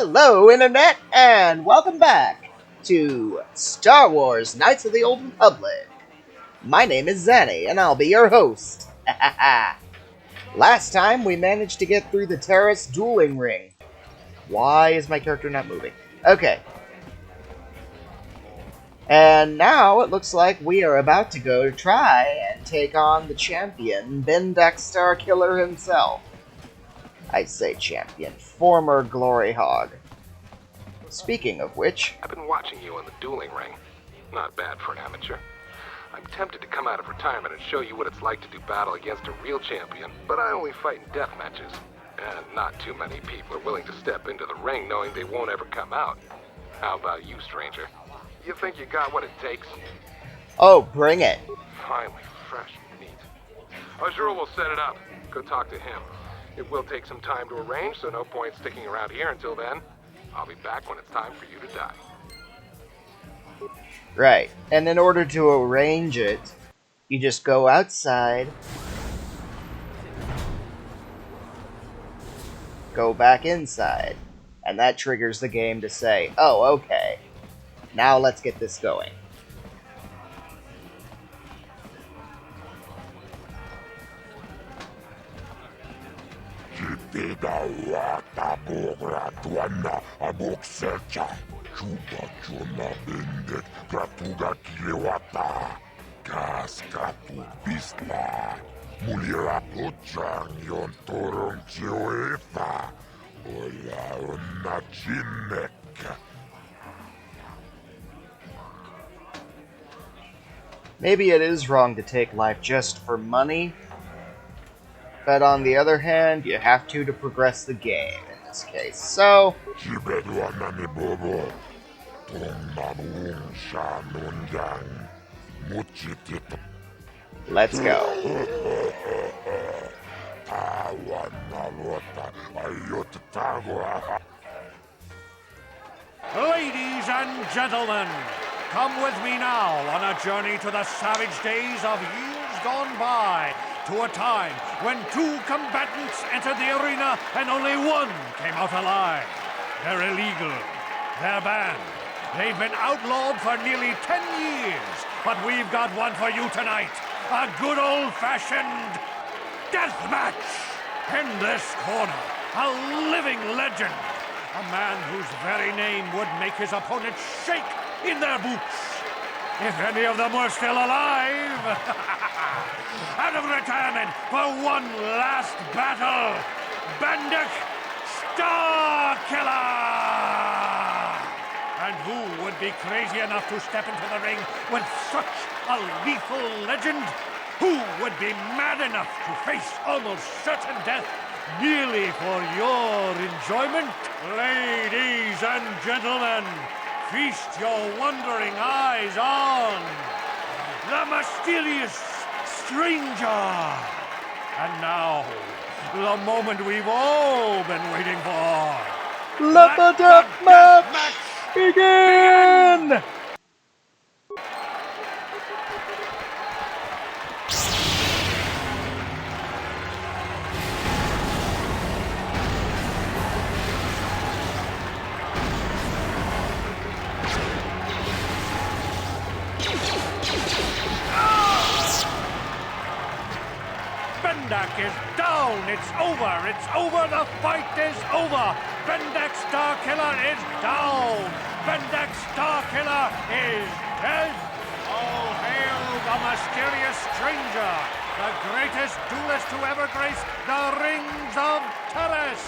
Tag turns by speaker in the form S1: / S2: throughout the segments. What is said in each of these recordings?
S1: Hello, Internet, and welcome back to Star Wars Knights of the Old Republic. My name is Xani, and I'll be your host. Last time, we managed to get through the Taris dueling ring. Why is my character not moving? Okay. And now, it looks like we are about to go to try and take on the champion, Bendek Starkiller himself. I say champion, former Glory Hog. Speaking of which...
S2: I've been watching you on the dueling ring. Not bad for an amateur. I'm tempted to come out of retirement and show you what it's like to do battle against a real champion, but I only fight in death matches. And not too many people are willing to step into the ring knowing they won't ever come out. How about you, stranger? You think you got what it takes?
S1: Oh, bring it.
S2: Finally, fresh and neat. Azura will set it up. Go talk to him. It will take some time to arrange, so no point sticking around here until then. I'll be back when it's time for you to die.
S1: Right, and in order to arrange it, you just go outside, go back inside, and that triggers the game to say, oh, okay, now let's get this going. Maybe it is wrong to take life just for money, but on the other hand, you have to progress the game in this case. So, let's go.
S3: Ladies and gentlemen, come with me now on a journey to the savage days of years gone by, to a time when two combatants entered the arena and only one came out alive. They're illegal. They're banned. They've been outlawed for nearly 10 years, but we've got one for you tonight. A good old-fashioned death match. In this corner, a living legend. A man whose very name would make his opponents shake in their boots. If any of them were still alive. Out of retirement for one last battle. Bendek Starkiller! And who would be crazy enough to step into the ring with such a lethal legend? Who would be mad enough to face almost certain death merely for your enjoyment? Ladies and gentlemen, feast your wondering eyes on the mysterious stranger. And now, the moment we've all been waiting for.
S1: Let the death match begin!
S3: Bendek is down! It's over! It's over! The fight is over! Bendek Starkiller is down! Bendek Starkiller is dead! All hail the mysterious stranger! The greatest duelist to ever grace the rings of Taris!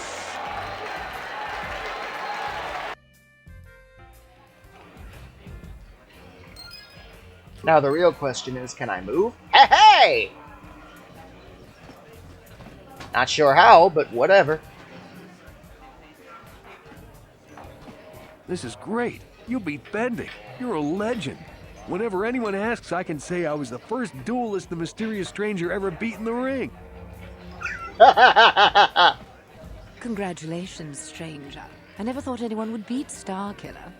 S1: Now the real question is, can I move? Hey! Not sure how, but whatever.
S4: This is great. You beat Bendek. You're a legend. Whenever anyone asks, I can say I was the first duelist the mysterious stranger ever beat in the ring.
S5: Congratulations, stranger. I never thought anyone would beat Starkiller.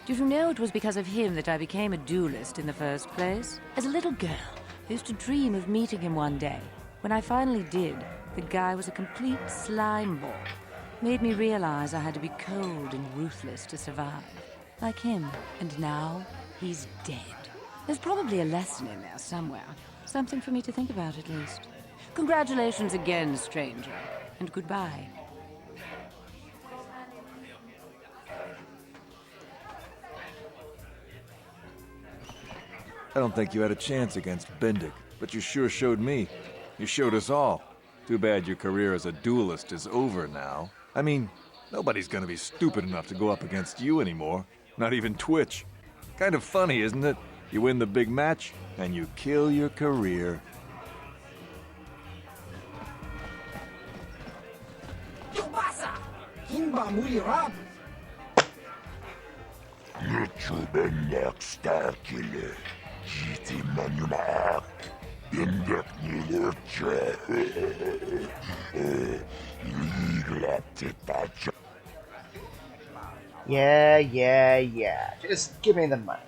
S5: Did you know it was because of him that I became a duelist in the first place? As a little girl, I used to dream of meeting him one day. When I finally did, the guy was a complete slime ball. Made me realize I had to be cold and ruthless to survive. Like him. And now, he's dead. There's probably a lesson in there somewhere. Something for me to think about, at least. Congratulations again, stranger. And goodbye.
S6: I don't think you had a chance against Bendik, but you sure showed me. You showed us all. Too bad your career as a duelist is over now. I mean, nobody's gonna be stupid enough to go up against you anymore. Not even Twitch. Kind of funny, isn't it? You win the big match, and you kill your career.
S1: Yeah. Just give me the money.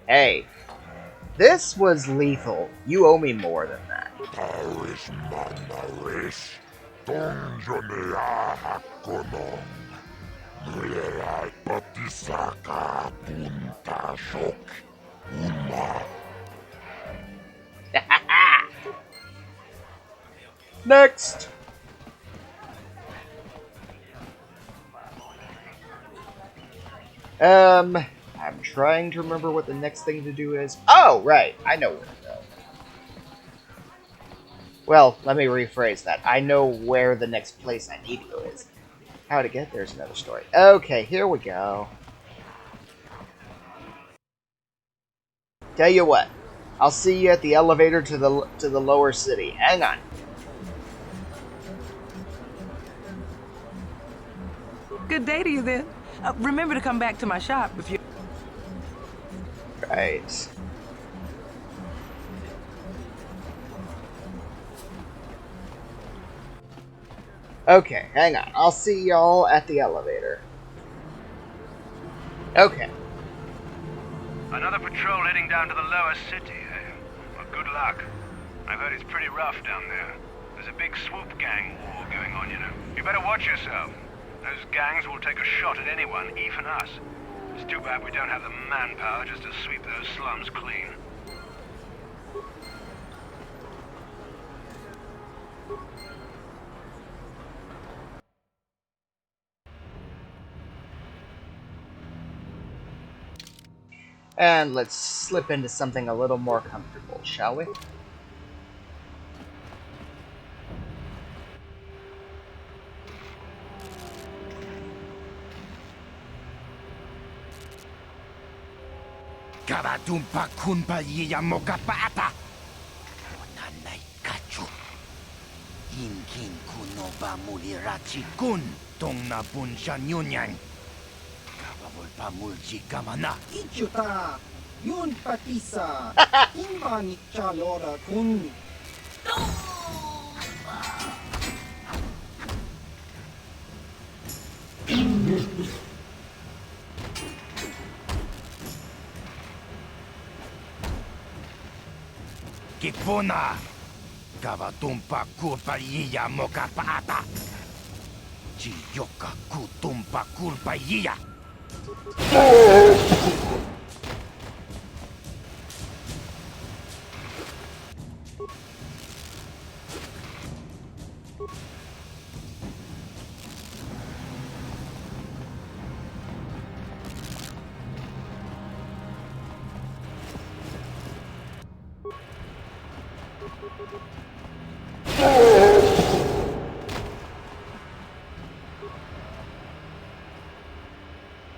S1: Hey, this was lethal. You owe me more than that. Next! I'm trying to remember what the next thing to do is. Oh, right. I know where to go. Well, let me rephrase that. I know where the next place I need to go is. How to get there's another story. Okay, here we go. Tell you what. I'll see you at the elevator to the lower city. Hang on.
S7: Good day to you then. Remember to come back to my shop if you...
S1: Right. Okay, hang on. I'll see y'all at the elevator. Okay.
S8: Another patrol heading down to the lower city, eh? Well, good luck. I've heard it's pretty rough down there. There's a big swoop gang war going on, you know. You better watch yourself. Those gangs will take a shot at anyone, even us. It's too bad we don't have the manpower just to sweep those slums clean.
S1: And let's slip into something a little more comfortable, shall we?
S9: Karatumpa kunpa yiya mokapata. Nanay kachu. Inkin kuno ba mulirachi kun tong na bunshan yunyan. Kababol pa mulji kamana.
S10: Ichuta, yun patisa. Imani chalora kun.
S9: Kipuna. Kavatumpa kurpa yiya mokapata. Chiyoka kutumpa kurpa yiya.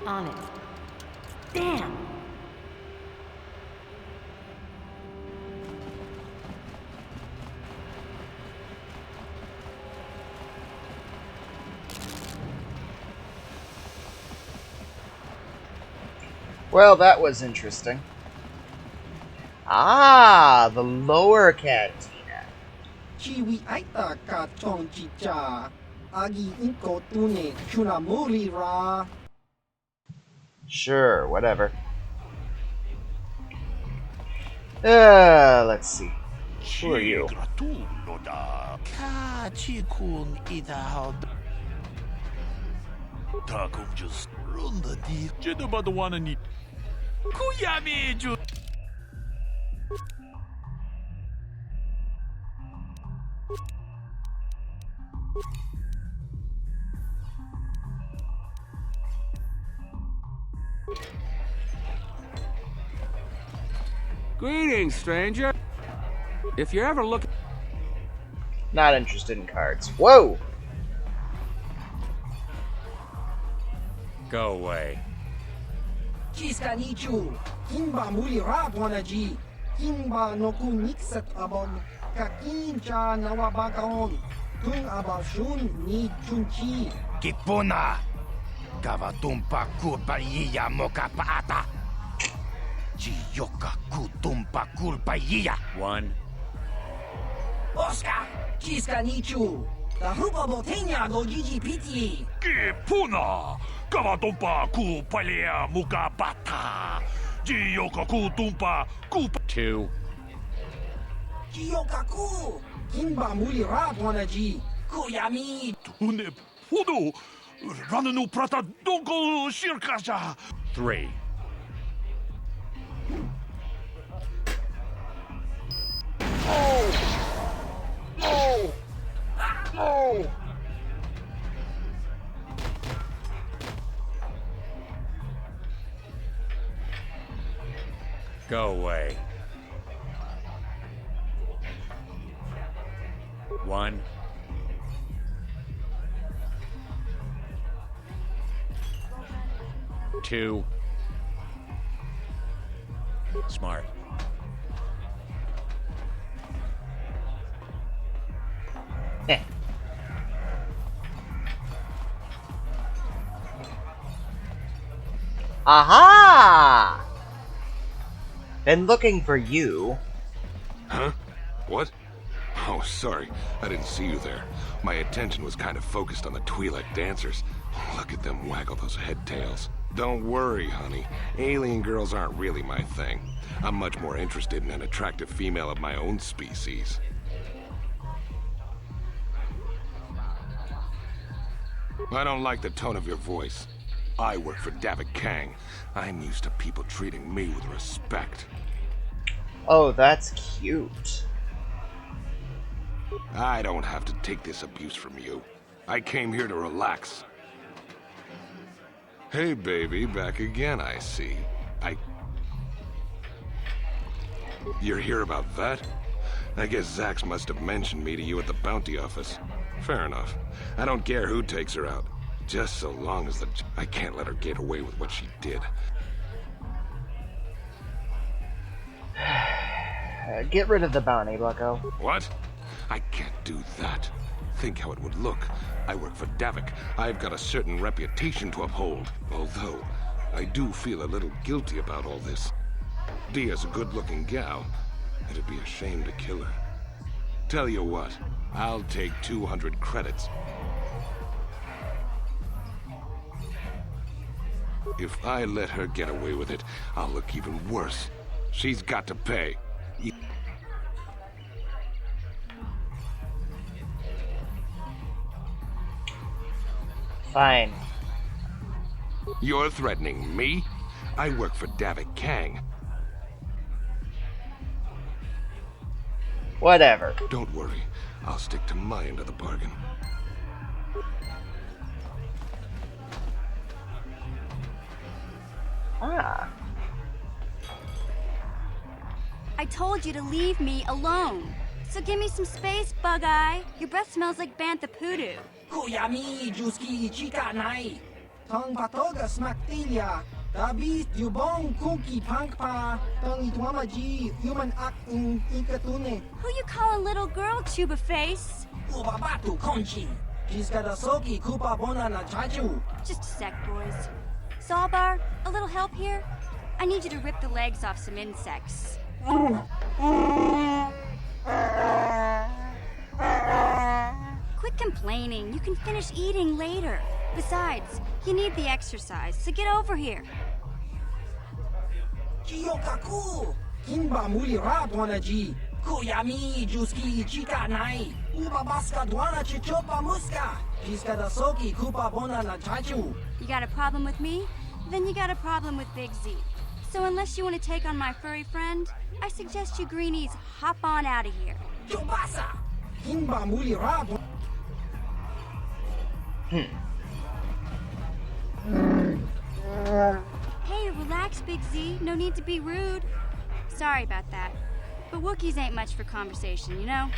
S5: On it. Damn!
S1: Well, that was interesting. Ah, the lower cantina.
S10: Chiwi aita ka chong chicha. Agi inko tune chunamuri ra.
S1: Sure, whatever. Let's see. Who are you?
S4: Greetings, stranger. If you're ever looking...
S1: Not interested in cards. Whoa!
S4: Go away.
S10: Chiska nichu, kimba muli rapwanaji, kimba no kunixat abon, kakincha nawabakaon, tung abashun ni chunchi.
S9: Kipuna. Kavatumpa kurpaiya mokapaata. Chiyoka kutumpa kurpaiya.
S4: One.
S10: Oscar, chiska nichu, the hupa botenya go gigi piti.
S3: Kipuna! Kavatumpa ku palia muka bata! Jiyoka ku tumpa ku...
S4: Two.
S10: Kiyokaku, kimba muli rapwanaji, kuyami.
S3: Tune pudu! Rananu prata donko shirkaja!
S4: Three. Go away. One. Two. Smart.
S1: Heh. Aha! Been looking for you.
S2: Huh? What? Oh, sorry. I didn't see you there. My attention was kind of focused on the Twi'lek dancers. Look at them waggle those head tails. Don't worry, honey. Alien girls aren't really my thing. I'm much more interested in an attractive female of my own species. I don't like the tone of your voice. I work for Davik Kang. I'm used to people treating me with respect.
S1: Oh, that's cute.
S2: I don't have to take this abuse from you. I came here to relax. Hey, baby, back again, I see. You're here about that? I guess Zax must have mentioned me to you at the bounty office. Fair enough. I don't care who takes her out. Just so long as I can't let her get away with what she did.
S1: Get rid of the bounty, Bucko.
S2: What? I can't do that. Think how it would look. I work for Davik. I've got a certain reputation to uphold. Although, I do feel a little guilty about all this. Dia's a good-looking gal. It'd be a shame to kill her. Tell you what, I'll take 200 credits. If I let her get away with it, I'll look even worse. She's got to pay.
S1: Fine.
S2: You're threatening me? I work for Davik Kang.
S1: Whatever.
S2: Don't worry. I'll stick to my end of the bargain.
S1: Ah.
S11: I told you to leave me alone. So give me some space, Bug-Eye. Your breath smells like bantha poodoo.
S10: Kuyami juski chika nai. Tong patoga smaktilia. Dabis yubong kuki pangpa. Tong itwamaji human ak ikatune.
S11: Who you call a little girl, Chuba Face?
S10: Ubabatu konchi. Jiskadasoki kupa bona na chachu.
S11: Just a sec, boys. Sawbar, a little help here? I need you to rip the legs off some insects. Quit complaining. You can finish eating later. Besides, you need the exercise, so get over here.
S10: Chiyokaku. Kinba muli ra dwana ji. Kuyami juski chika nai. Uba baska dwana chichopa muska. Jiska da soki kupa bona na chachu.
S11: You got a problem with me? Then you got a problem with Big Z. So unless you want to take on my furry friend, I suggest you greenies hop on out of here.
S10: Chobasa. Kinba muli ra dwana.
S11: Hey, relax, Big Z. No need to be rude. Sorry about that. But Wookiees ain't much for conversation, you know?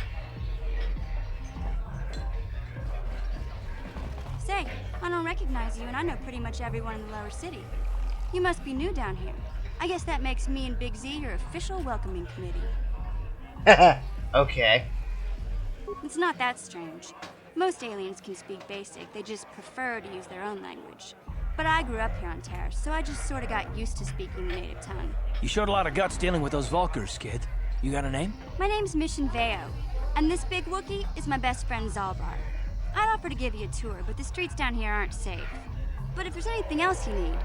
S11: Say, I don't recognize you, and I know pretty much everyone in the Lower City. You must be new down here. I guess that makes me and Big Z your official welcoming committee.
S1: Okay.
S11: It's not that strange. Most aliens can speak basic, they just prefer to use their own language. But I grew up here on Taris, so I just sort of got used to speaking the native tongue.
S12: You showed a lot of guts dealing with those Vulkars, kid. You got a name?
S11: My name's Mission Veo, and this big Wookiee is my best friend Zalbar. I'd offer to give you a tour, but the streets down here aren't safe. But if there's anything else you need...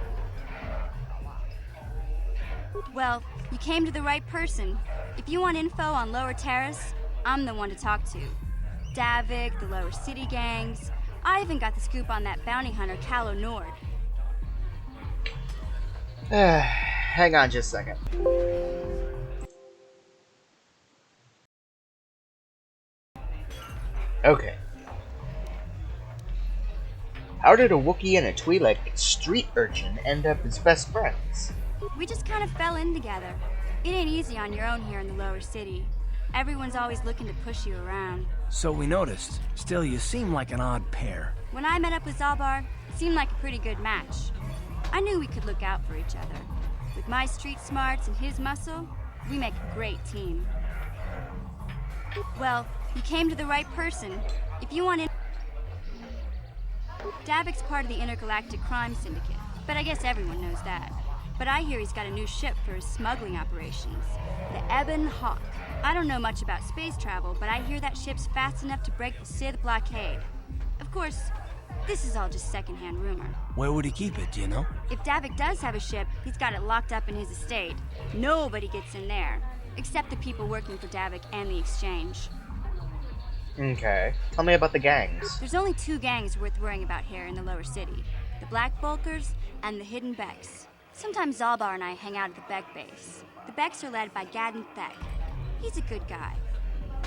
S11: Well, you came to the right person. If you want info on Lower Terrace, I'm the one to talk to. Davik, the Lower City gangs. I even got the scoop on that bounty hunter, Calo Nord.
S1: Hang on just a second. Okay. How did a Wookiee and a Twi'lek street urchin end up as best friends?
S11: We just kind of fell in together. It ain't easy on your own here in the Lower City. Everyone's always looking to push you around.
S12: So we noticed. Still, you seem like an odd pair.
S11: When I met up with Zalbar, it seemed like a pretty good match. I knew we could look out for each other. With my street smarts and his muscle, we make a great team. Well, you came to the right person. If you want in... Davik's part of the Intergalactic Crime Syndicate, but I guess everyone knows that. But I hear he's got a new ship for his smuggling operations, the Ebon Hawk. I don't know much about space travel, but I hear that ship's fast enough to break the Sith blockade. Of course, this is all just secondhand rumor.
S12: Where would he keep it, do you know?
S11: If Davik does have a ship, he's got it locked up in his estate. Nobody gets in there, except the people working for Davik and the Exchange.
S1: Okay. Tell me about the gangs.
S11: There's only two gangs worth worrying about here in the Lower City. The Black Vulkars and the Hidden Beks. Sometimes Zalbar and I hang out at the Bek base. The Beks are led by Gadden Thek. He's a good guy.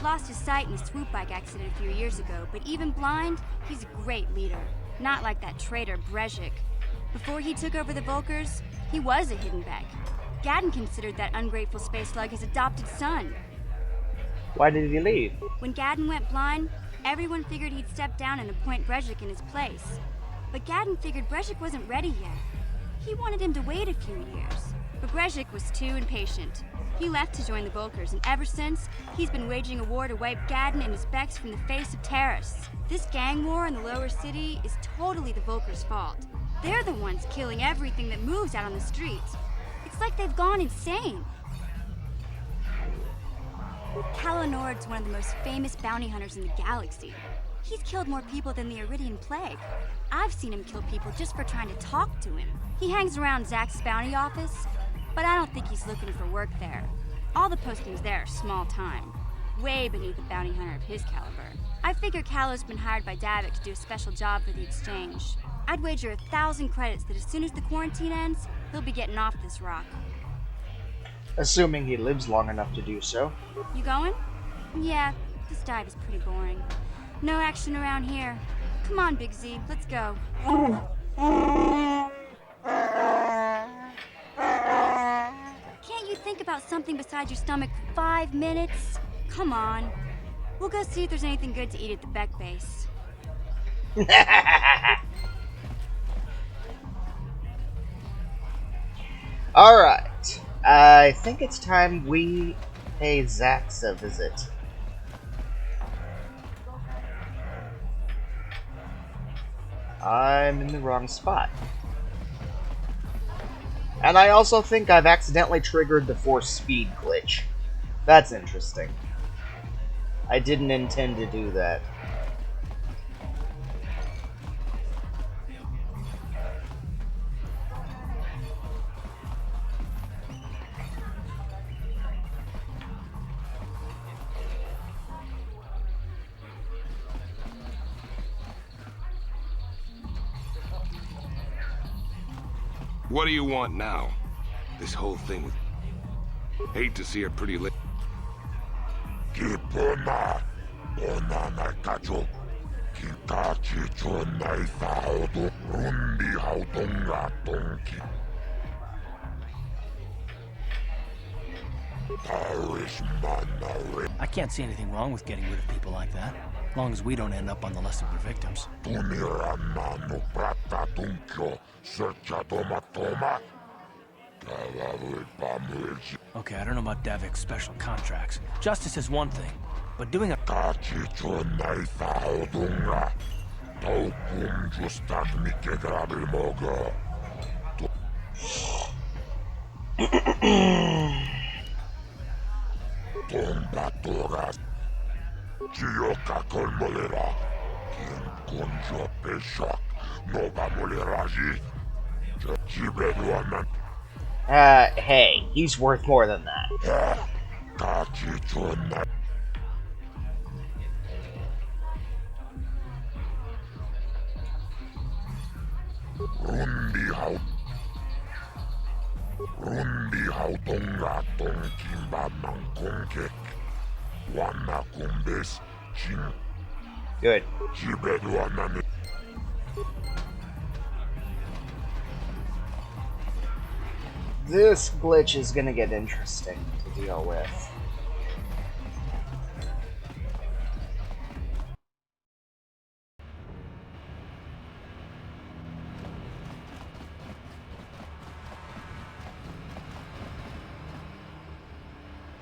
S11: Lost his sight in a swoop bike accident a few years ago, but even blind, he's a great leader. Not like that traitor Brezhik. Before he took over the Vulkars, he was a Hidden Bek. Gadden considered that ungrateful space slug his adopted son.
S1: Why did he leave?
S11: When Gadden went blind, everyone figured he'd step down and appoint Brezhik in his place. But Gadden figured Brezhik wasn't ready yet. He wanted him to wait a few years. But Brezhik was too impatient. He left to join the Vulkars, and ever since, he's been waging a war to wipe Gadden and his Beks from the face of Taris. This gang war in the Lower City is totally the Vulkars' fault. They're the ones killing everything that moves out on the streets. It's like they've gone insane. Calo Nord's one of the most famous bounty hunters in the galaxy. He's killed more people than the Iridian Plague. I've seen him kill people just for trying to talk to him. He hangs around Zack's bounty office, but I don't think he's looking for work there. All the postings there are small time, way beneath a bounty hunter of his caliber. I figure Calo's been hired by Davik to do a special job for the Exchange. I'd wager 1,000 credits that as soon as the quarantine ends, he'll be getting off this rock.
S1: Assuming he lives long enough to do so.
S11: You going? Yeah, this dive is pretty boring. No action around here. Come on, Big Z, let's go. Can't you think about something besides your stomach for 5 minutes? Come on. We'll go see if there's anything good to eat at the Bek base.
S1: Alright. I think it's time we pay Zax a visit. I'm in the wrong spot. And I also think I've accidentally triggered the force speed glitch. That's interesting. I didn't intend to do that.
S2: What do you want now? This whole thing with... Hate to see her pretty late.
S9: Kipona, Ona Kacho, Kikachi Chonai Saudu, Rundi Hautunga Tonki.
S12: I can't see anything wrong with getting rid of people like that, as long as we don't end up on the list of their victims. Okay, I don't know about Devik's special contracts. Justice is one thing, but doing a...
S1: Hey, he's worth more than that.
S9: Rundi Hautonga Tonkimba Nankonkek. Wana Kumbes Chin.
S1: Good.
S9: Jibeduanani.
S1: This glitch is gonna get interesting to deal with.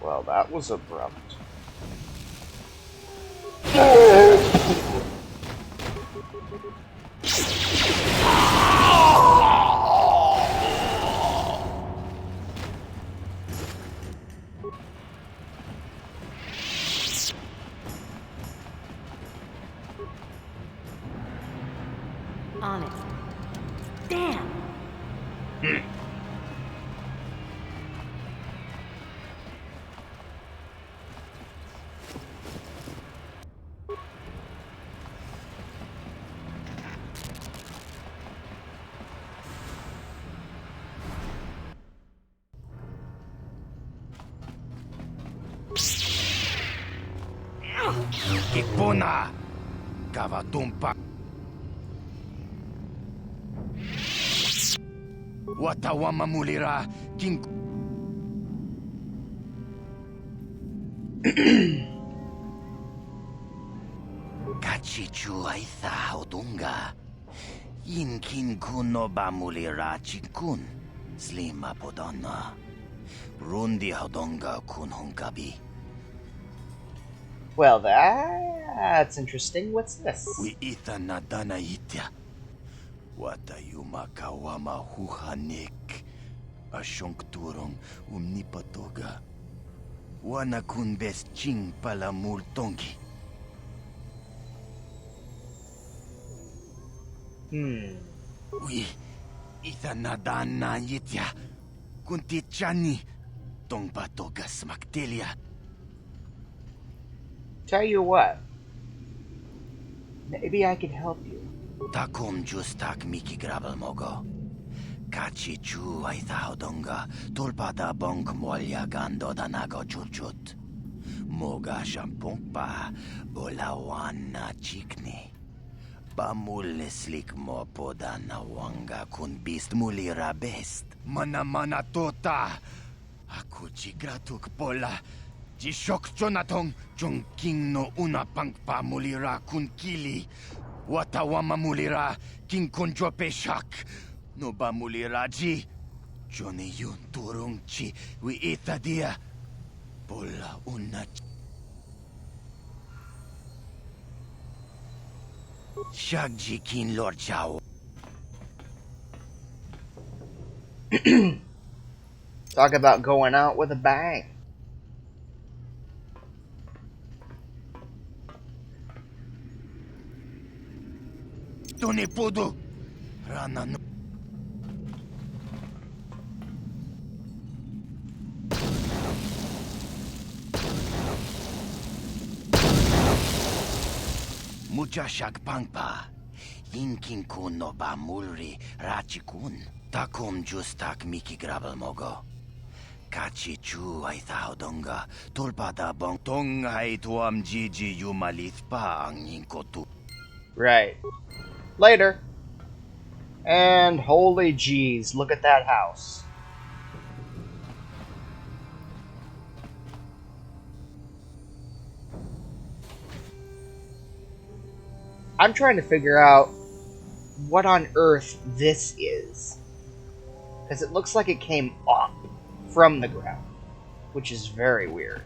S1: Well, that was abrupt.
S5: On it. Damn!
S9: Kipuna, Kavatumpa. Watawama mulira, King. Kachichu aitha haudunga. Yinkin kuno bamulira chinkun. Slima podonna. Rundi haudunga kun hunkabi.
S1: Well, that's interesting. What's this?
S9: We ita nadana itya. Watayuma kawama huhanik. Ashonkturong umnipatoga. Wana kun bes ching pala multongi. We ita nadana itya. Kunti chani. Tong patoga smaktelia.
S1: Tell you what. Maybe I can help you.
S9: Takum justak miki grabel mogo. Kachi chu ay thaudonga. Tulpada bonk molya gando danago churchut. Moga shampong pa. Bolawana chikni. Pamul slik mo poda na wanga kun bist mulira best. Mana tota. Aku chigratuk pola. Jishok Jonatong, Jongking no una pangpa mulira kun kili. Watawama mulira, king konjo peshak. No ba mulira ji. Johnny yun turung chi, we ita dia. Pola una. Shagji kin Lord Chao.
S1: Talk about going out with a bang.
S9: Tony Podo. Rana no. Mucha shag pangpa. Yinkin kun no ba mulri rachikun. Takum justak miki grabel mogo. Kachi chu ay donga. Tulpada bong tonga ay tuam jiji yumalit pa ang ninkotu.
S1: Right. Later. And holy jeez, look at that house. I'm trying to figure out what on earth this is. Because it looks like it came up from the ground, which is very weird.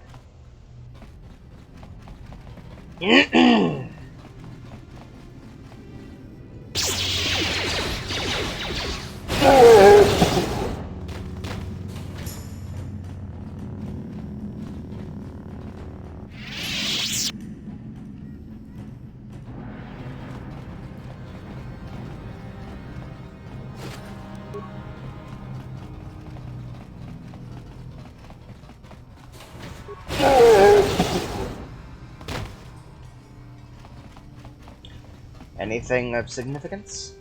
S1: Anything of significance?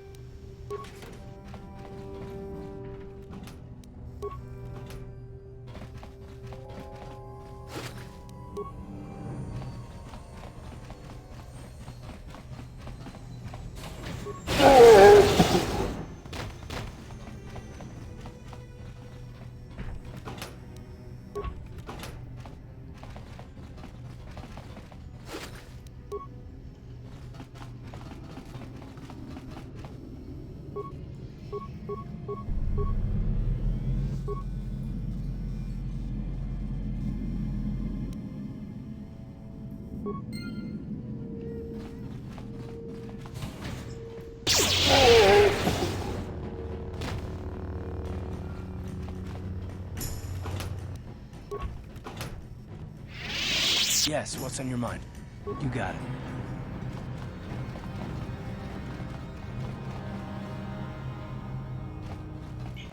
S12: Yes, what's on your mind? You got it.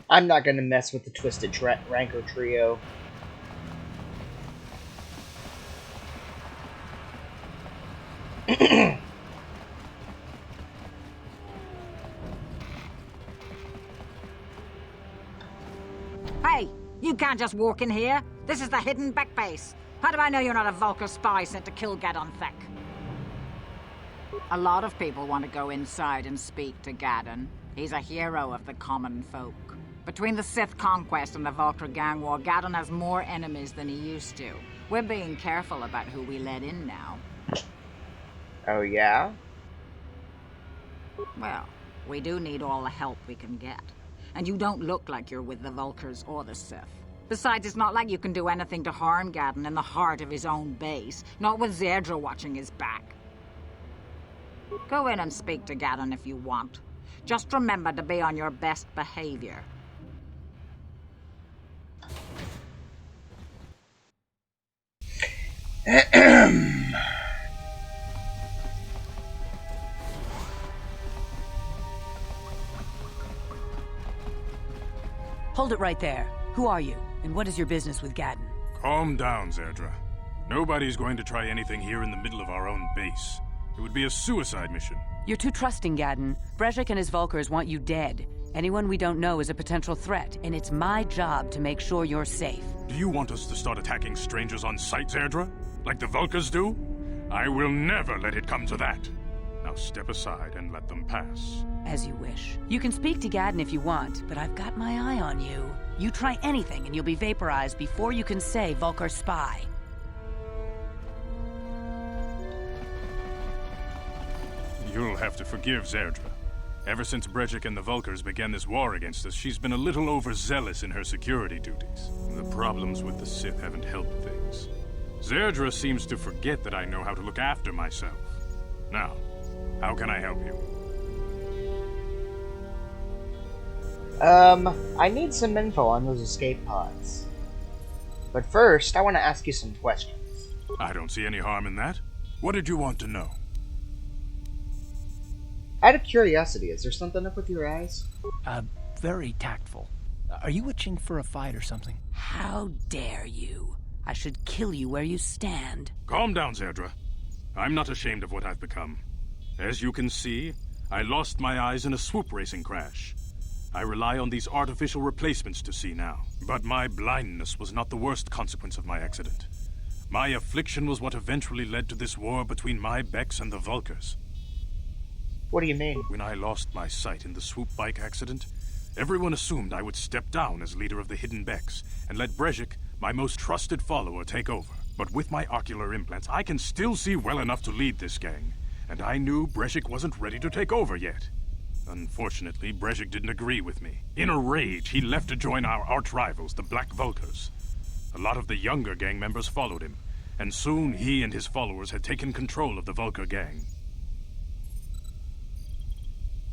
S1: I'm not gonna mess with the Twisted Rancor trio.
S13: Hey, you can't just walk in here. This is the Hidden Bek base. How do I know you're not a Vulkar spy sent to kill Gadon Thek? A lot of people want to go inside and speak to Gadon. He's a hero of the common folk. Between the Sith conquest and the Vulkar gang war, Gadon has more enemies than he used to. We're being careful about who we let in now.
S1: Oh, yeah?
S13: Well, we do need all the help we can get. And you don't look like you're with the Vulkars or the Sith. Besides, it's not like you can do anything to harm Gadon in the heart of his own base, not with Zerdra watching his back. Go in and speak to Gadon if you want. Just remember to be on your best behavior.
S5: Hold it right there. Who are you, and what is your business with Gadon?
S14: Calm down, Zerdra. Nobody's going to try anything here in the middle of our own base. It would be a suicide mission.
S5: You're too trusting, Gadon. Brejik and his Vulkars want you dead. Anyone we don't know is a potential threat, and it's my job to make sure you're safe.
S14: Do you want us to start attacking strangers on sight, Zerdra? Like the Vulkars do? I will never let it come to that. Now step aside and let them pass.
S5: As you wish. You can speak to Gadon if you want, but I've got my eye on you. You try anything and you'll be vaporized before you can say Vulkar spy.
S14: You'll have to forgive Zerdra. Ever since Brejik and the Vulkars began this war against us, she's been a little overzealous in her security duties. The problems with the Sith haven't helped things. Zerdra seems to forget that I know how to look after myself. Now, how can I help you?
S1: I need some info on those escape pods. But first, I want to ask you some questions.
S14: I don't see any harm in that. What did you want to know?
S1: Out of curiosity, is there something up with your eyes?
S12: Very tactful. Are you itching for a fight or something?
S5: How dare you? I should kill you where you stand.
S14: Calm down, Zerdra. I'm not ashamed of what I've become. As you can see, I lost my eyes in a swoop racing crash. I rely on these artificial replacements to see now. But my blindness was not the worst consequence of my accident. My affliction was what eventually led to this war between my Beks and the Vulkars.
S1: What do you mean?
S14: When I lost my sight in the swoop bike accident, everyone assumed I would step down as leader of the Hidden Beks and let Brejik, my most trusted follower, take over. But with my ocular implants, I can still see well enough to lead this gang, and I knew Brejik wasn't ready to take over yet. Unfortunately, Brejik didn't agree with me. In a rage, he left to join our arch-rivals, the Black Vulkars. A lot of the younger gang members followed him, and soon he and his followers had taken control of the Vulkar gang.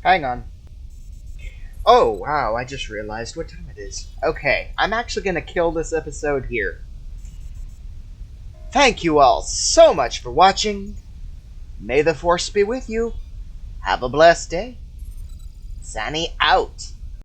S1: Hang on. Oh, wow, I just realized what time it is. Okay, I'm actually going to kill this episode here. Thank you all so much for watching. May the Force be with you. Have a blessed day. Xani out.